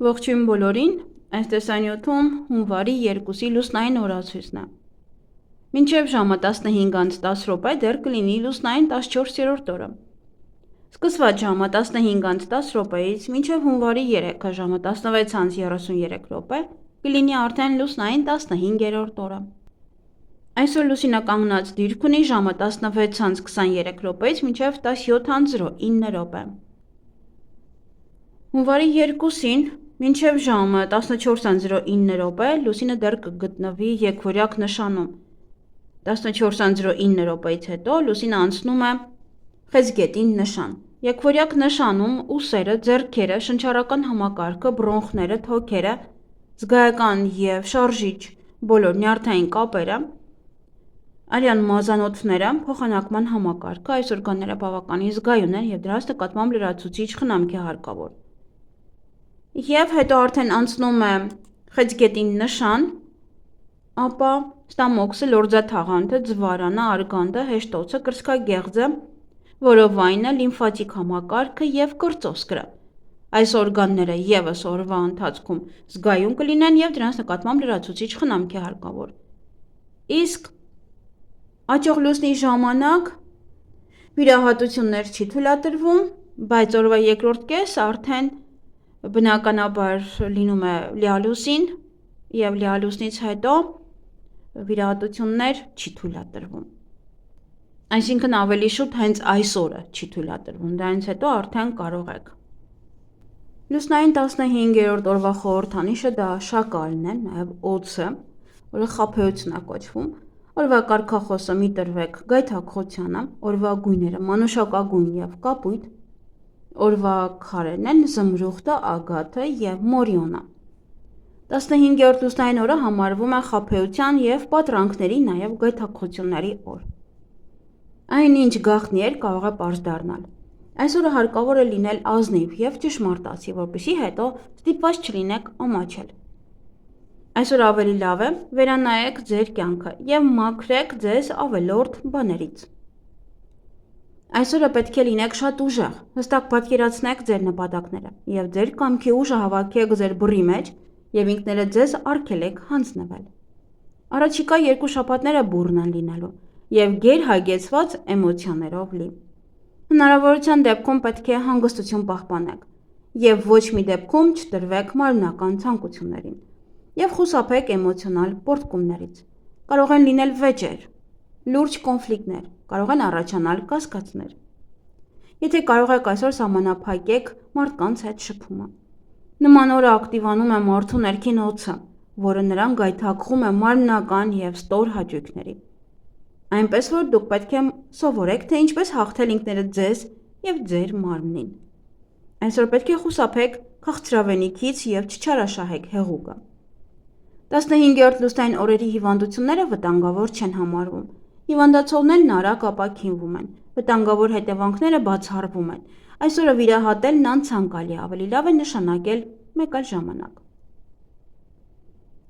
Ողջույն բոլորին, այս տեսանյութում հունվարի 2-ի լուսնային օրացույցն է։ Մինչև ժամը 15:10 դեռ կլինի լուսնային 14-րդ օրը։ Սկսված ժամը 15:10-ից մինչև հունվարի 3-ը ժամը 16:33 կլինի արդեն լուսնային 15-րդ օրը։ Այսօր լուսինը կանգնած դիրք ունի ժամը 16:23-ից մինչև 17:09։ Հունվարի 2-ին մինչև ժամը 14:09 լուսինը դեռ կգտնվի եկվորյակ նշանում։ 14:09-ից հետո լուսինը անցնում է խեցգետին նշան։ Եկվորյակ նշանում ուսերը, ձեռքերը, շնչառական համակարգը, բրոնխները, թոքերը, զգայական և շարժիչ բոլոր նյարդային կապերը, արյան մազանոթները, փոխանակման համակարգը, այս օրգանները բավականին զգայուն են և դրանց նկատմամբ լրացուցիչ խնամք է հարկավոր։ Եվ հետո արդեն անցնում է խեցգետին նշան, ապա ստամոքսը, լորձաթաղանթը, ձվարանը, արգանդը, հեշտոցը, կրծքագեղձը, որովայնը, լիմֆատիկ համակարգը և կրծոսկրը։ Այս օրգանները ևս օրվա ընթացքում զգայուն կլինեն և դրանց նկատմամբ լրացուցիչ խնամք է հարկավոր։ Իսկ աճող լուսնի ժամանակ վիրահատություններ չի թույլատրվում, բայց օրվա երկրորդ կեսը արդեն բնականաբար լինում է լիալուսին և լիալուսնից հետո վիրահատություններ չի թույլատրվում։ Այսինքն ավելի շուտ հենց այս օրը չի թույլատրվում, դրանից հետո արդեն կարող եք։ Լուսնային 15-րդ օրվա խորհրդանիշը դա շակալն է, նաև օձը, որը խաբեություն է կոչվում։ Օրվա կարգախոսը մի տրվեք գայթակղությանը, օրվա գույները մանուշակագույն և կապույտ, օրվա քարերն են զմրուխտը, ագաթը և մորիոնը։ 15-րդ լուսնային օրը համարվում է խաբեության և պատրանքների, նաև գայթակղությունների օր։ Այնինչ գաղտնի էր կարող է պարզ դառնալ։ Այսօրը հարկավոր է լինել ազնիվ և ճշմարտացի, որպեսզի հետո ստիպված չլինեք ամաչել։ Այսօր ավելի լավ է վերանայեք ձեր կյանքը և մաքրեք ձեզ ավելորդ բաներից։ Այսօրը պետք է լինեք շատ ուժեղ, հստակ պատկերացնեք ձեր նպատակները և ձեր կամքի ուժը հավաքեք ձեր բռի մեջ և ինքներդ ձեզ արգելեք հանձնվել։ Առաջիկա 2 շաբաթները բուռն են լինելու և գերհագեցված էմոցիաներով լի։ Հնարավորության դեպքում պետք է հանգստություն պահպանեք և ոչ մի դեպքում չտրվեք մարմնական ցանկություններին և խուսափեք էմոցիոնալ պոռթկումներից։ Կարող են լինել վեճեր, լուրջ կոնֆլիկտներ, կարող են առաջանալ կասկածներ։ Եթե կարող եք այսօր սահմանափակեք մարդկանց հետ շփումը։ Նման օրը ակտիվանում է մարդու ներքին օձը, որը նրան գայթակղում է մարմնական և ստոր հաճույքների։ Այնպես որ դուք պետք է սովորեք, թե ինչպես հաղթել ինքներդ ձեզ և ձեր մարմնին։ Այսօր պետք է խուսափեք քաղցրավենիքից և չչարաշահեք հեղուկը։ 15-րդ լուսնային օրերի հիվանդությունները վտանգավոր չեն համարվում։ Հիվանդացողներն արագ ապաքինվում են, վտանգավոր հետևանքները բացառվում են։ Այսօրը վիրահատելն անցանկալի է, ավելի լավ է նշանակել մեկ այլ ժամանակ։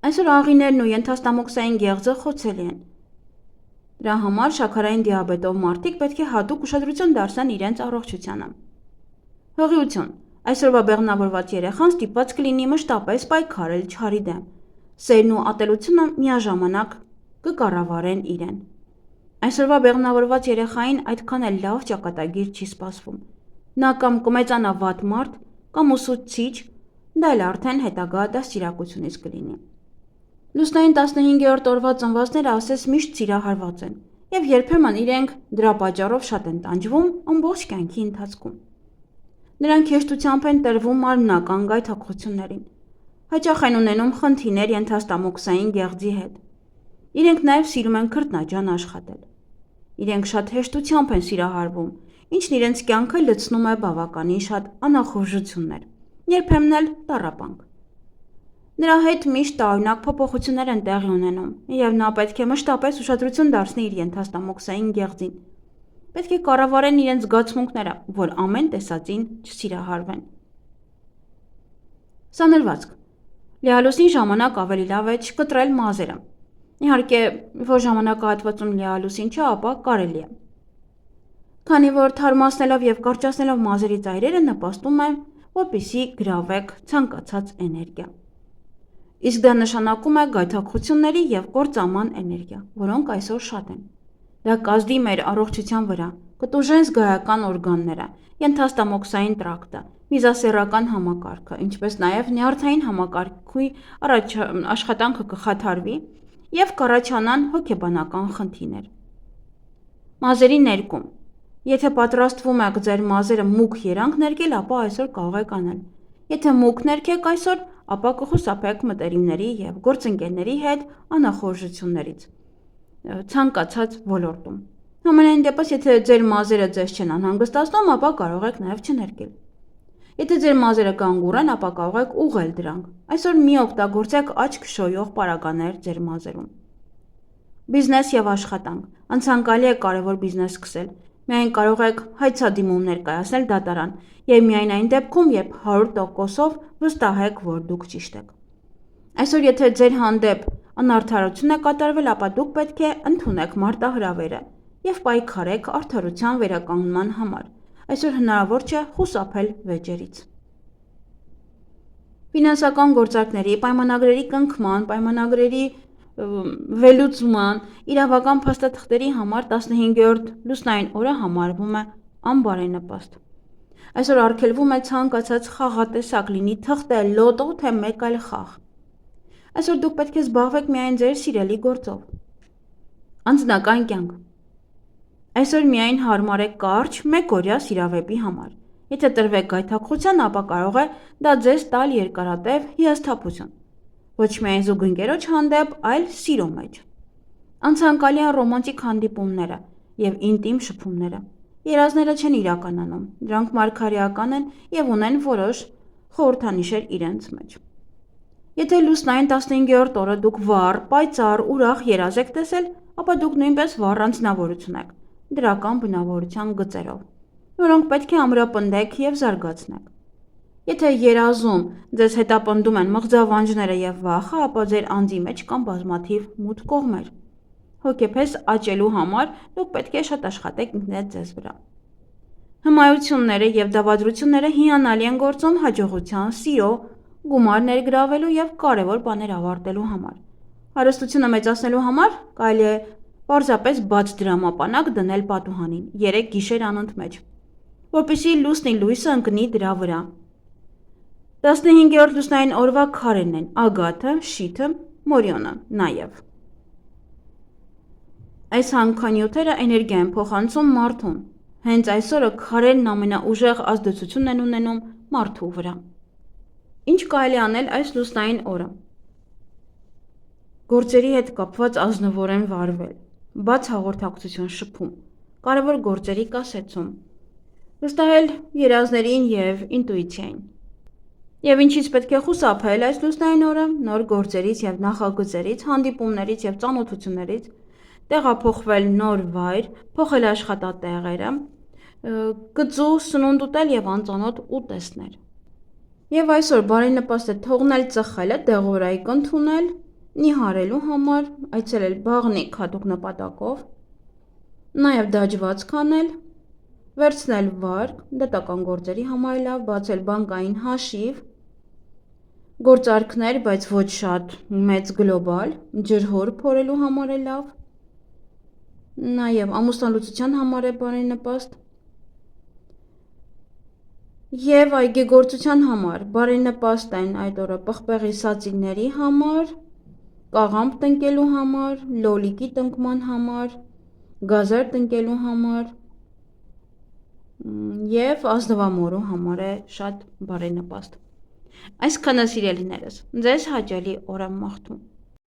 Այսօր աղիներն ու ենթաստամոքսային գեղձը խոցելի են։ Դրա համար շաքարային դիաբետով մարդիկ պետք է հատուկ ուշադրություն դարձնեն իրենց առողջությանը։ Հղիություն։ Այսօրվա բեղմնավորված երեխան ստիպված կլինի մշտապես պայքարել չարի դեմ։ Սերն ու ատելությունը միաժամանակ կկառավարեն իրեն։ Այսօրվա բեղմնավորված երեխային այդքան էլ լավ ճակատագիր չի սպասվում։ Նա կամ կմեծանա վատ մարդ, կամ ուսուցիչ, դա էլ արդեն հետագա դաստիարակությունից կլինի։ Լուսնային 15-րդ օրվա ծնվածները ասես միշտ սիրահարված են և երբեմն իրենք դրա պատճառով շատ են տանջվում ամբողջ կյանքի ընթացքում։ Նրանք հեշտությամբ են տրվում մարմնական գայթակղություններին։ Հաճախ են ունենում խնդիրներ ենթաստամոքսային գեղձի հետ։ Իրենք նաև սիրում են քրտնաջան աշխատել։ Իրենք շատ հեշտությամբ են սիրահարվում, ինչն իրենց կյանքը լցնում է բավականին շատ անախորժություններ, երբեմն էլ տառապանք։ Նրա հետ միշտ տարօրինակ փոփոխություններ են տեղի ունենում, և նա պետք է մշտապես ուշադրություն դարձնի իր ենթաստամոքսային գեղձին։ Պետք է կառավարեն իրենց զգացմունքները, որ ամեն տեսածին չսիրահարվեն։ Սանրվածք։ Լիալուսնի ժամանակ ավելի լավ է չկտրել մազերը։ Իհարկե, որ ժամանակահատվածում լիալուսին չէ, ապա կարելի է։ Քանի որ թարմացնելով և կարճացնելով մազերի ծայրերը նպաստում է որպեսզի գրավեք ցանկացած էներգիա։ Իսկ դա նշանակում է գայթակղությունների և կործանման էներգիա, որոնք այսօր շատ են։ Դա կազդի մեր առողջության վրա, կտուժեն զգայական օրգանները, ենթաստամոքսային տրակտը, միզասեռական համակարգը, ինչպես նաև նյարդային համակարգի աշխատանքը կխաթարվի և կառաջանան հոգեբանական խնդիրներ։ Մազերի ներկում։ Եթե պատրաստվում եք ձեր մազերը մուգ երանգ ներկել, ապա այսօր կարող եք անել։ Եթե մուգ ներկեք այսօր, ապա կխուսափեք մտերիմների և գործընկերների հետ անախորժություններից ցանկացած ոլորտում։ Համենայն դեպս, եթե ձեր մազերը ձեզ չեն անհանգստացնում, ապա կարող եք նաև չներկել։ Եթե ձեր մազերը կանգուր են, ապա կարող եք ուղղել դրանք։ Այսօր մի օգտագործեք աչք շոյող պարագաներ ձեր մազերում։ Բիզնես և աշխատանք։ Անցանկալի է կարևոր բիզնես սկսել։ Միայն կարող եք հայցադիմում ներկայացնել դատարան և միայն այն դեպքում, երբ 100%-ով վստահ եք, որ դուք ճիշտ եք։ Այսօր, եթե ձեր հանդեպ անարդարություն է կատարվել, ապա դուք պետք է ընդունեք մարտահրավերը և պայքարեք արդարության վերականգնման համար։ Այսօր հնարավոր չէ խուսափել վեճերից։ Ֆինանսական գործարքների, պայմանագրերի կնքման, պայմանագրերի վերլուծման, իրավական փաստաթղթերի համար 15-րդ լուսնային օրը համարվում է անբարենպաստ։ Այսօր արգելվում է ցանկացած խաղատեսակ, լինի թղթե, լոտո, թե մեկ այլ խաղ։ Այսօր դուք պետք է զբաղվեք միայն ձեր սիրելի գործով։ Անձնական կյանք։ Այսօր միայն հարմար է կարճ, մեկօրյա սիրավեպի համար։ Եթե տրվեք գայթակղության, ապա կարող է դա ձեզ տալ երկարատև հիասթափություն։ Ոչ միայն զուգընկերոջ հանդեպ, այլ սիրո մեջ։ Անցանկալի են ռոմանտիկ հանդիպումները և ինտիմ շփումները։ Երազները չեն իրականանում, դրանք մարգարեական են և ունեն որոշ խորհրդանիշեր իրենց մեջ։ Եթե լուսնային 15-րդ օրը դուք վառ, պայծառ, ուրախ երազ եք տեսել, ապա դուք նույնպես վառ անձնավորություն եք, դրական բնավորության գծերով, որոնք պետք է ամրապնդեք և զարգացնեք։ Եթե երազում ձեզ հետապնդում են մղձավանջները և վախը, ապա ձեր անձի մեջ կան բազմաթիվ մութ կողմեր։ Հոգեպես աճելու համար դուք պետք է շատ աշխատեք ինքներդ ձեզ վրա։ Հմայությունները և դավադրությունները հիանալի են գործում հաջողության, սիրո, գումար ներգրավելու և կարևոր բաներ ավարտելու համար։ Հարստությունը մեծացնելու համար կարելի է պարզապես բաց դրամապանակ դնել պատուհանին 3 գիշեր անընդմեջ, որպեսզի լուսնի լույսը ընկնի դրա վրա։ 15-րդ լուսնային օրվա քարերն են ագաթը, շիթը, մորիոնը նաև։ Այս հանքանյութերը էներգիա են փոխանցում մարդուն։ Հենց այսօրը քարերն ամենաուժեղ ազդեցությունն են ունենում մարդու վրա։ Ինչ կարելի անել այս լուսնային օրը։ Գործերի հետ կապված ազնվորեն վարվել, բաց հաղորդակցություն շփում, կարևոր գործերի կասեցում, վստահել երազներին և ինտուիցիային։ Եվ ինչից պետք է խուսափել այս լուսնային օրը, նոր գործերից և նախագծերից, հանդիպումներից և ծանոթություններից, տեղափոխվել նոր վայր, փոխել աշխատատեղերը, գծու սնունդ ուտել և անծանոթ ուտեստներ։ Եվ այսօր բարենպաստ է թողնել ծխելը, դեղորայք ընդունել, նիհարելու համար, այցելել բաղնիք հատուկ նպատակով, նաև դաջվածք անել, վերցնել վարկ, դատական գործերի համար լավ, բացել բանկային հաշիվ, գործարքներ, բայց ոչ շատ մեծ գլոբալ, ջրհոր փորելու համար է լավ, նաև ամուսնալուծության համար է բարենպաստ և այգեգործության համար բարենպաստ են այդ օրը պղպեղի սածիների համար, կաղամբ տնկելու համար, լոլիկի տնկման համար, գազար տնկելու համար և ազնվամորու համար է շատ բարենպաստ։ Այսքանը սիրելիներս, ձեզ հաճելի օր եմ մաղթում։